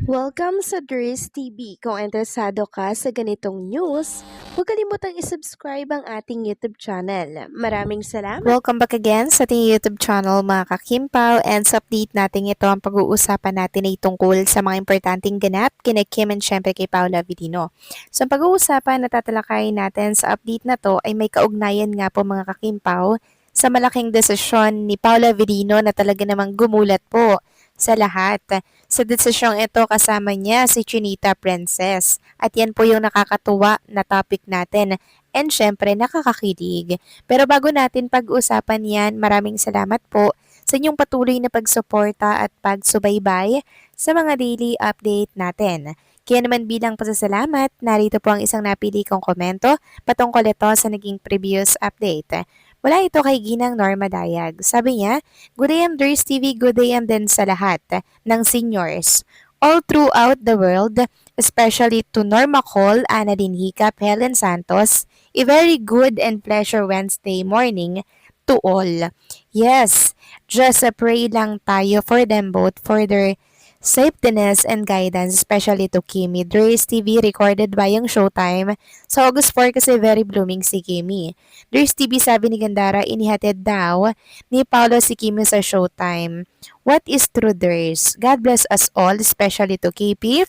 Welcome sa Dries TV. Kung interesado ka sa ganitong news, huwag kalimutang isubscribe ang ating YouTube channel. Maraming salamat! Welcome back again sa ating YouTube channel mga kakimpaw, and sa update natin ito ang pag-uusapan natin ay tungkol sa mga importanteng ganap kina Kim and syempre kay Paula Avellino. So ang pag-uusapan na tatalakayin natin sa update na to ay may kaugnayan nga po mga kakimpaw sa malaking desisyon ni Paula Avellino na talaga namang gumulat po sa lahat. Sa desisyong ito kasama niya si Chinita Princess at yan po yung nakakatuwa na topic natin and syempre nakakakilig. Pero bago natin pag-usapan yan, maraming salamat po sa inyong patuloy na pagsuporta at pagsubaybay sa mga daily update natin. Kaya naman bilang pasasalamat, narito po ang isang napili kong komento patungkol ito sa naging previous update. Wala ito kay Ginang Norma Dayag. Sabi niya, "Good AM Durs TV, good AM din sa lahat ng seniors. All throughout the world, especially to Norma Cole, Annalyn Hicap, Helen Santos, a very good and pleasure Wednesday morning to all. Yes, just pray lang tayo for them both for their safetyness and guidance, especially to Kimi. Dres TV recorded by yung Showtime. Sa August 4 kasi very blooming si Kimi. Dres TV sabi ni Gandara, inihatid daw ni Paolo si Kimi sa Showtime. What is true, Dres? God bless us all, especially to KP.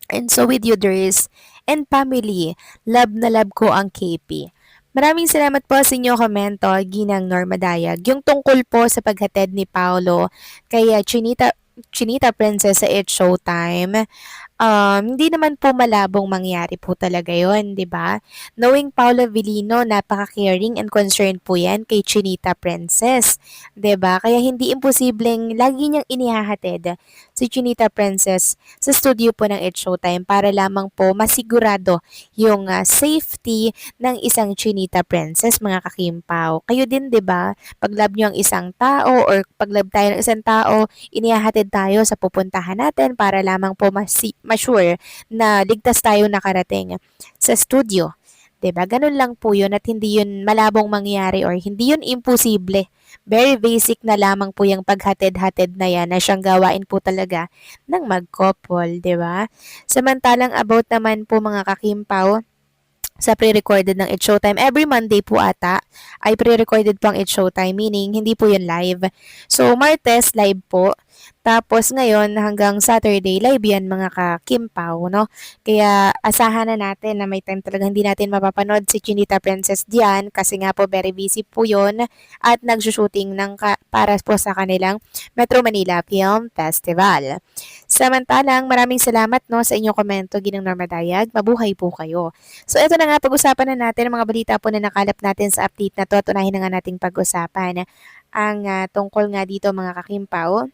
And so with you, Dres, and family, love na love ko ang KP. Maraming salamat po sa inyo komento, Ginang Norma Dayag. Yung tungkol po sa paghatid ni Paolo kay Chinita Princess sa It's Showtime, hindi naman po malabong mangyari po talaga yon, di ba? Knowing Paula Avellino, napaka-caring and concerned po yan kay Chinita Princess, di ba? Kaya hindi imposibleng lagi niyang inihahatid si Chinita Princess sa studio po ng It's Showtime para lamang po masigurado yung safety ng isang Chinita Princess, mga kakimpaw. Kayo din, di ba? Pag love niyo ang isang tao or pag love tayo ng isang tao, inihahatid tayo sa pupuntahan natin para lamang po ma-sure na ligtas tayo nakarating sa studio. 'Di ba? Ganun lang po 'yun at hindi 'yun malabong mangyari or hindi 'yun imposible. Very basic na lamang po yung paghatid-hatid na yan na siyang gawain po talaga ng mag-couple, 'di ba? Samantalang about naman po mga kakimpaw, sa pre-recorded ng It's Showtime. Every Monday po ata ay pre-recorded po ang It's Showtime, meaning hindi po yun live. So, Martes, live po. Tapos ngayon hanggang Saturday, live yan mga ka-Kimpaw, no? Kaya asahan na natin na may time talaga hindi natin mapapanood si Chinita Princess diyan kasi nga po very busy po yun at nagsushooting ng para po sa kanilang Metro Manila Film Festival. Samantalang maraming salamat no sa inyong komento, Ginang Norma Dayag. Mabuhay po kayo. So ito na nga, pag-usapan na natin ang mga balita po na nakalap natin sa update na to at unahin na nga nating pag-usapan ang tungkol nga dito mga kakimpaw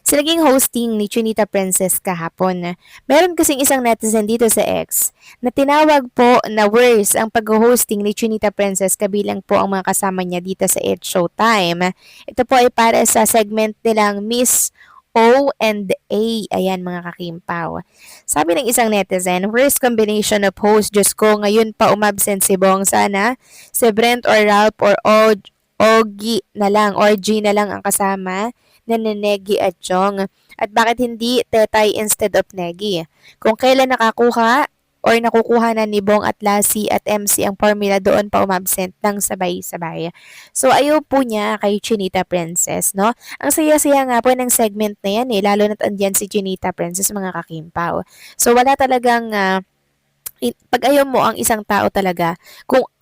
sa naging hosting ni Chinita Princess kahapon. Meron kasing isang netizen dito sa X na tinawag po na worse ang pag-hosting ni Chinita Princess kabilang po ang mga kasama niya dito sa It's Showtime. Ito po ay para sa segment nilang Miss O and A. Ayan mga kakimpaw. Sabi ng isang netizen, worst combination of host. Diyos ko, ngayon pa umabsent si Bong. Sana si Brent or Ralph or Ogie na lang or G na lang ang kasama na Negi at Jong. At bakit hindi Tetay instead of Negi? Kung kailan nakakuha or nakukuha na ni Bong at Lassie at MC ang formula, doon pa umabsent ng sabay-sabay. So ayaw po niya kay Chinita Princess, no? Ang saya-saya nga po ng segment na yan lalo na't andyan si Chinita Princess mga kakimpaw. So wala talagang pag ayaw mo ang isang tao talaga,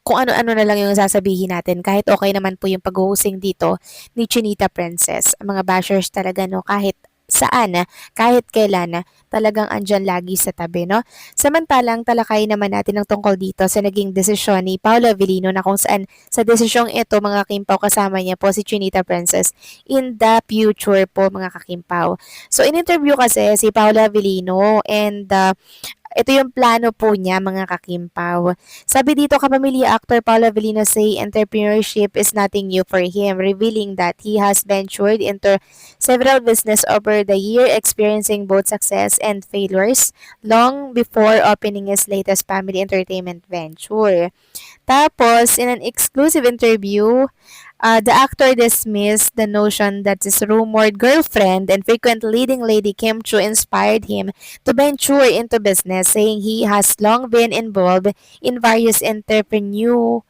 kung ano-ano na lang yung sasabihin natin, kahit okay naman po yung pag-hosting dito ni Chinita Princess. Ang mga bashers talaga, no, kahit saan, kahit kailan, talagang andyan lagi sa tabi, no? Samantalang, talakay naman natin ang tungkol dito sa naging desisyon ni Paula Avellino na kung saan sa desisyong ito, mga kakimpaw, kasama niya po si Chinita Princess in the future po, mga kakimpaw. So, in-interview kasi si Paula Avellino and ito yung plano po niya mga kakimpaw. Sabi dito, kapamilya actor Paolo Avellino say entrepreneurship is nothing new for him, revealing that he has ventured into several business over the year, experiencing both success and failures long before opening his latest family entertainment venture. Tapos, in an exclusive interview, The actor dismissed the notion that his rumored girlfriend and frequent leading lady Kim Chu inspired him to venture into business, saying he has long been involved in various entrepreneurial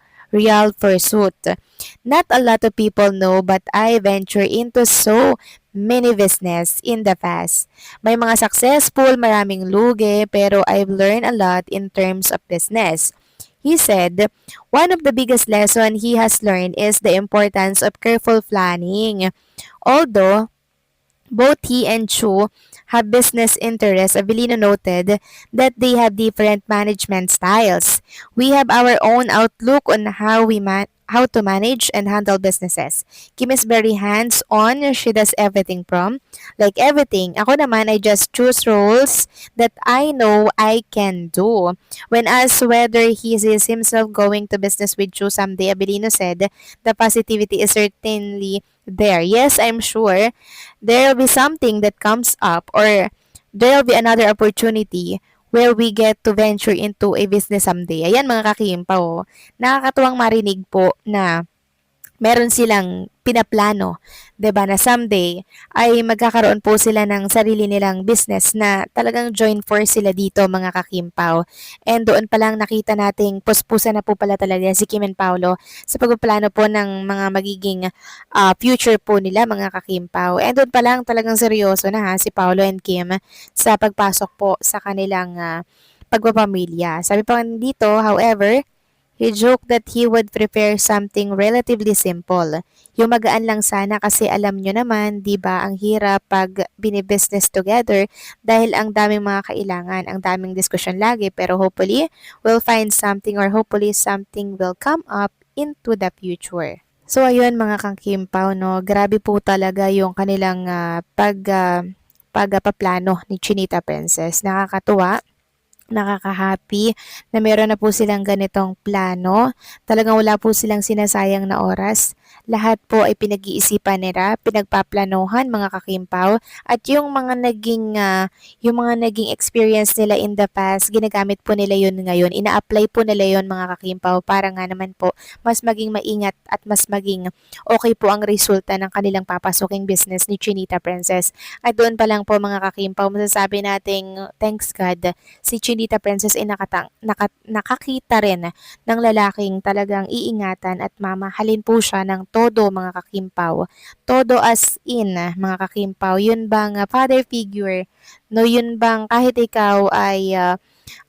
pursuits. Not a lot of people know, but I venture into so many business in the past. May mga successful, maraming lugi, pero I've learned a lot in terms of business. He said, one of the biggest lessons he has learned is the importance of careful planning. Although both he and Chu have business interests, Avelino noted that they have different management styles. We have our own outlook on how to manage and handle businesses. Kim is very hands-on. She does everything from, like everything. Ako naman, I just choose roles that I know I can do. When asked whether he sees himself going to business with Chu someday, Avelino said, the positivity is certainly there. Yes, I'm sure there will be something that comes up, or there will be another opportunity where we get to venture into a business someday. Ayan mga kakimpaw, nakakatuwang marinig po na meron silang pinaplano, 'di ba, na someday ay magkakaroon po sila ng sarili nilang business na talagang join force sila dito mga kakimpaw. And doon pa lang nakita nating puspusan na po pala talaga si Kim and Paolo sa pagpaplano po ng mga magiging future po nila mga kakimpaw. And doon pa lang talagang seryoso na si Paolo and Kim sa pagpasok po sa kanilang pagpapamilya. Sabi pa dito, however, he joked that he would prepare something relatively simple. Yung magaan lang sana kasi alam nyo naman, di ba, ang hirap pag binibusiness together dahil ang daming mga kailangan, ang daming diskusyon lagi. Pero hopefully, we'll find something, or hopefully something will come up into the future. So ayun mga kangkimpaw, no, grabe po talaga yung kanilang pagpaplano ni Chinita Princess. Nakakatuwa, nakaka-happy na meron na po silang ganitong plano. Talagang wala po silang sinasayang na oras. Lahat po ay pinag-iisipan nila, pinagpaplanuhan mga kakimpaw, at yung mga naging experience nila in the past, ginagamit po nila yun ngayon. Ina-apply po nila yun mga kakimpaw para nga naman po mas maging maingat at mas maging okay po ang resulta ng kanilang papasuking business ni Chinita Princess. At doon pa lang po mga kakimpaw, masasabi nating thanks God, si Chinita Princess ay nakakita rin ng lalaking talagang iingatan at mamahalin po siya ng todo mga kakimpaw. Todo as in mga kakimpaw. Yun bang father figure, no, yun bang kahit ikaw ay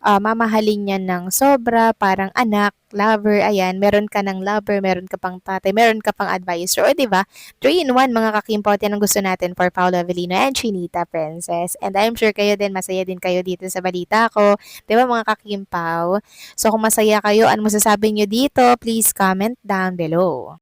mamahalin niya ng sobra, parang anak, lover, ayan, meron ka ng lover, meron ka pang tatay, meron ka pang advisor, o diba? 3 in 1 mga kakimpaw, yan ang gusto natin for Paolo Avellino and Chinita Princess. And I'm sure kayo din, masaya din kayo dito sa balita ko, diba mga kakimpaw? So kung masaya kayo, ano masasabi nyo dito, please comment down below.